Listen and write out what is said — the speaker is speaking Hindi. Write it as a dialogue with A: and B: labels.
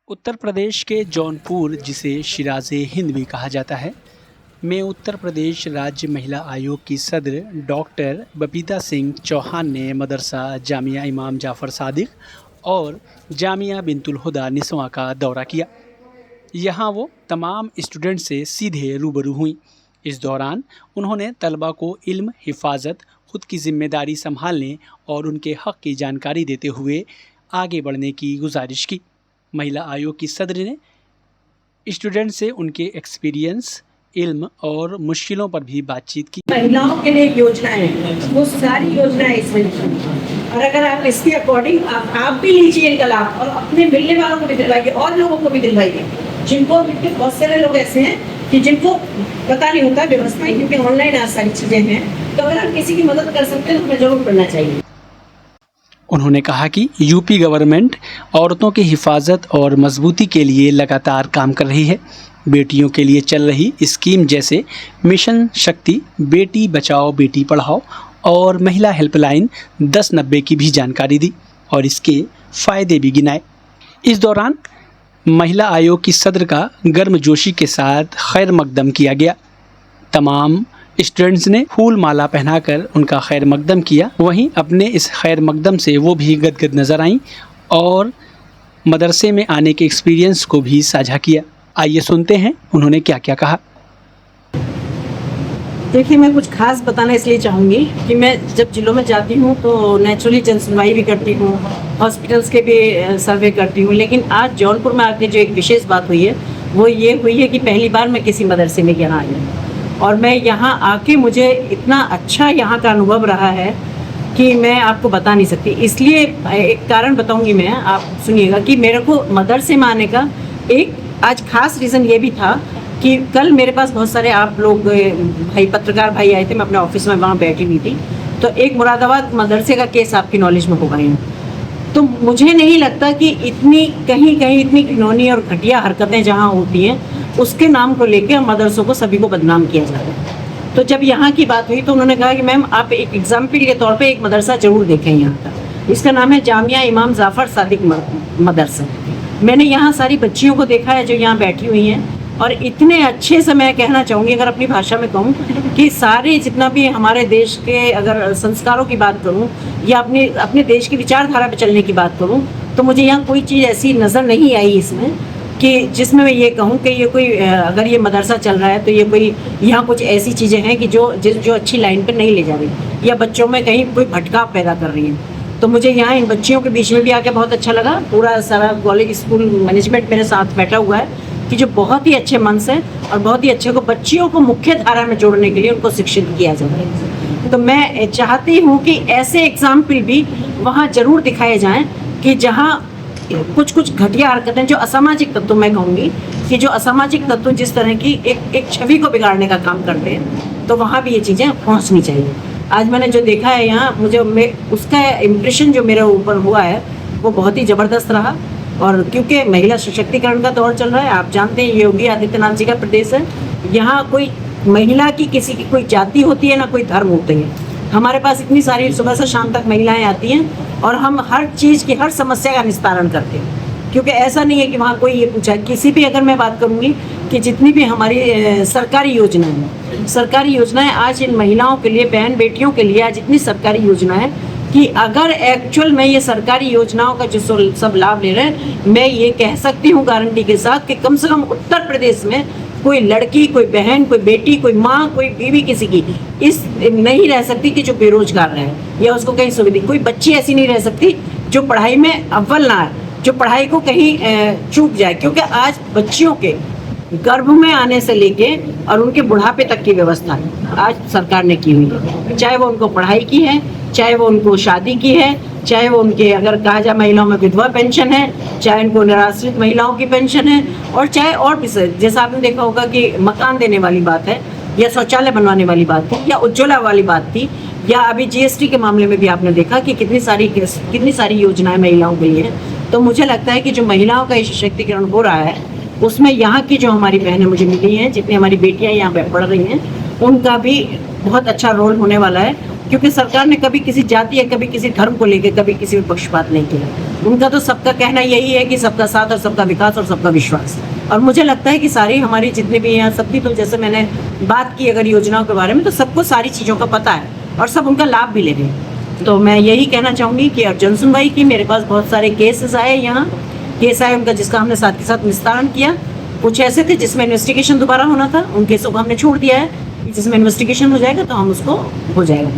A: उत्तर प्रदेश के जौनपुर, जिसे शिराज़े हिंद भी कहा जाता है, में उत्तर प्रदेश राज्य महिला आयोग की सदर डॉक्टर बबीता सिंह चौहान ने मदरसा जामिया इमाम जाफ़र सादिक और जामिया बिनतुल हुदा निस्वां का दौरा किया। यहाँ वो तमाम स्टूडेंट से सीधे रूबरू हुई। इस दौरान उन्होंने तलबा को इल्म, हिफाजत, खुद की जिम्मेदारी संभालने और उनके हक़ की जानकारी देते हुए आगे बढ़ने की गुजारिश की। महिला आयोग की सदर ने स्टूडेंट से उनके एक्सपीरियंस, इल्म और मुश्किलों पर भी बातचीत की।
B: महिलाओं के लिए योजनाएं हैं, वो सारी योजनाएं इसमें लिखी और अगर आप इसके अकॉर्डिंग आप भी लीजिए इनका लाभ और अपने मिलने वालों को भी दिलवाइए और लोगों को भी दिलवाइए, जिनको बहुत सारे लोग ऐसे हैं कि जिनको पता नहीं होता व्यवस्थाएं, क्योंकि ऑनलाइन आज सारी चीज़ें हैं। तो अगर आप किसी की मदद कर सकते हैं तो हमें जरूर करना चाहिए।
A: उन्होंने कहा कि यूपी गवर्नमेंट औरतों की हिफाजत और मजबूती के लिए लगातार काम कर रही है। बेटियों के लिए चल रही स्कीम जैसे मिशन शक्ति, बेटी बचाओ बेटी पढ़ाओ और महिला हेल्पलाइन 1090 की भी जानकारी दी और इसके फ़ायदे भी गिनाए। इस दौरान महिला आयोग की सदर का गर्मजोशी के साथ खैर मकदम किया गया। तमाम स्टूडेंट्स ने फूल माला पहनाकर उनका खैर मकदम किया। वहीं अपने इस खैर मकदम से वो भी गदगद नज़र आईं और मदरसे में आने के एक्सपीरियंस को भी साझा किया। आइए सुनते हैं उन्होंने क्या क्या कहा।
B: देखिए, मैं कुछ खास बताना इसलिए चाहूँगी कि मैं जब जिलों में जाती हूँ तो नेचुरली जनसुनवाई भी करती हूँ, हॉस्पिटल्स के भी सर्वे करती हूँ, लेकिन आज जौनपुर में आके जो एक विशेष बात हुई है वो ये हुई है कि पहली बार मैं किसी मदरसे में यहाँ आई हूँ और मैं यहाँ आके मुझे इतना अच्छा यहाँ का अनुभव रहा है कि मैं आपको बता नहीं सकती। इसलिए एक कारण बताऊँगी मैं, आप सुनिएगा कि मेरे को मदरसे में आने का एक आज खास रीज़न ये भी था कि कल मेरे पास बहुत सारे आप लोग भाई पत्रकार भाई आए थे, मैं अपने ऑफिस में वहाँ बैठी हुई थी, तो एक मुरादाबाद मदरसे का केस आपकी नॉलेज में होगा ही। तो मुझे नहीं लगता कि इतनी कहीं कहीं इतनी घिनौनी और घटिया हरकतें जहाँ होती हैं उसके नाम को लेकर मदरसों को सभी को बदनाम किया जा रहा है। तो जब यहाँ की बात हुई तो उन्होंने कहा कि मैम आप एक एग्जाम्पल के तौर पे एक मदरसा जरूर देखें यहाँ का, इसका नाम है जामिया इमाम जाफ़र सादिक मदरसा। मैंने यहाँ सारी बच्चियों को देखा है जो यहाँ बैठी हुई हैं और इतने अच्छे से मैं कहना चाहूँगी, अगर अपनी भाषा में कहूँ, कि सारे जितना भी हमारे देश के अगर संस्कारों की बात करूँ या अपने देश की विचारधारा पे चलने की बात करूँ तो मुझे यहाँ कोई चीज़ ऐसी नज़र नहीं आई इसमें कि जिसमें मैं ये कहूँ कि ये कोई अगर ये मदरसा चल रहा है तो ये कोई यहाँ कुछ ऐसी चीज़ें हैं कि जो अच्छी लाइन पर नहीं ले जा रही या बच्चों में कहीं कोई भटकाव पैदा कर रही है। तो मुझे यहाँ इन बच्चियों के बीच में भी आके बहुत अच्छा लगा। पूरा सारा कॉलेज स्कूल मैनेजमेंट मेरे साथ बैठा हुआ है कि जो बहुत ही अच्छे मन से और बहुत ही अच्छे को बच्चियों को मुख्य धारा में जोड़ने के लिए उनको शिक्षित किया जाए। तो मैं चाहती हूँ कि ऐसे एग्जाम्पल भी वहाँ जरूर दिखाए जाएं कि जहाँ कुछ घटिया हरकतें, जो असामाजिक तत्व, मैं कहूँगी कि जो असामाजिक तत्व जिस तरह की एक छवि को बिगाड़ने का काम करते हैं, तो वहाँ भी ये चीज़ें पहुँचनी चाहिए। आज मैंने जो देखा है यहाँ, उसका इम्प्रेशन जो मेरे ऊपर हुआ है वो बहुत ही ज़बरदस्त रहा। और क्योंकि महिला सशक्तिकरण का दौर चल रहा है, आप जानते हैं योगी आदित्यनाथ जी का प्रदेश है, यहाँ कोई महिला की किसी की कोई जाति होती है ना कोई धर्म होते हैं। हमारे पास इतनी सारी सुबह से शाम तक महिलाएं आती हैं और हम हर चीज़ की, हर समस्या का निस्तारण करते हैं, क्योंकि ऐसा नहीं है कि वहाँ कोई ये पूछा। किसी भी, अगर मैं बात करूँगी कि जितनी भी हमारी सरकारी योजनाएं आज इन महिलाओं के लिए, बहन बेटियों के लिए आज इतनी सरकारी योजनाएं कि अगर एक्चुअल में ये सरकारी योजनाओं का जो सब लाभ ले रहे हैं, मैं ये कह सकती हूँ गारंटी के साथ कि कम से कम उत्तर प्रदेश में कोई लड़की, कोई बहन, कोई बेटी, कोई माँ, कोई बीवी किसी की इस नहीं रह सकती कि जो बेरोजगार रहे या उसको कहीं सुविधा, कोई बच्ची ऐसी नहीं रह सकती जो पढ़ाई में अव्वल ना आए, जो पढ़ाई को कहीं चूक जाए। क्योंकि आज बच्चियों के गर्भ में आने से लेके और उनके बुढ़ापे तक की व्यवस्था आज सरकार ने की हुई है, चाहे वो उनको पढ़ाई की है, चाहे वो उनको शादी की है, चाहे वो उनके, अगर कहा जाए महिलाओं में विधवा पेंशन है, चाहे उनको निराश्रित महिलाओं की पेंशन है, और चाहे और भी जैसा आपने देखा होगा कि मकान देने वाली बात है या शौचालय बनवाने वाली बात थी या उज्ज्वला वाली बात थी, या अभी जीएसटी के मामले में भी आपने देखा कि कितनी सारी योजनाएं महिलाओं के लिए हैं। तो मुझे लगता है कि जो महिलाओं का सशक्तिकरण हो रहा है उसमें यहाँ की जो हमारी बहनें मुझे मिली हैं, जितनी हमारी बेटियाँ यहाँ पे पढ़ रही हैं, उनका भी बहुत अच्छा रोल होने वाला है, क्योंकि सरकार ने कभी किसी जाति या कभी किसी धर्म को लेकर कभी किसी पर पक्षपात नहीं किया। उनका तो सबका कहना यही है कि सबका साथ और सबका विकास और सबका विश्वास। और मुझे लगता है कि सारी हमारी जितने भी यहाँ सबकी, तो जैसे मैंने बात की अगर योजनाओं के बारे में, तो सबको सारी चीज़ों का पता है और सब उनका लाभ भी ले रहे हैं। तो मैं यही कहना चाहूँगी कि अब जनसुनवाई की मेरे पास बहुत सारे केसेस आए, यहाँ केस आए उनका, जिसका हमने साथ के साथ निस्तारण किया। कुछ ऐसे थे जिसमें इन्वेस्टिगेशन दोबारा होना था, उन केसों को हमने छोड़ दिया है। जिसमें इन्वेस्टिगेशन हो जाएगा तो हम उसको हो जाएगा।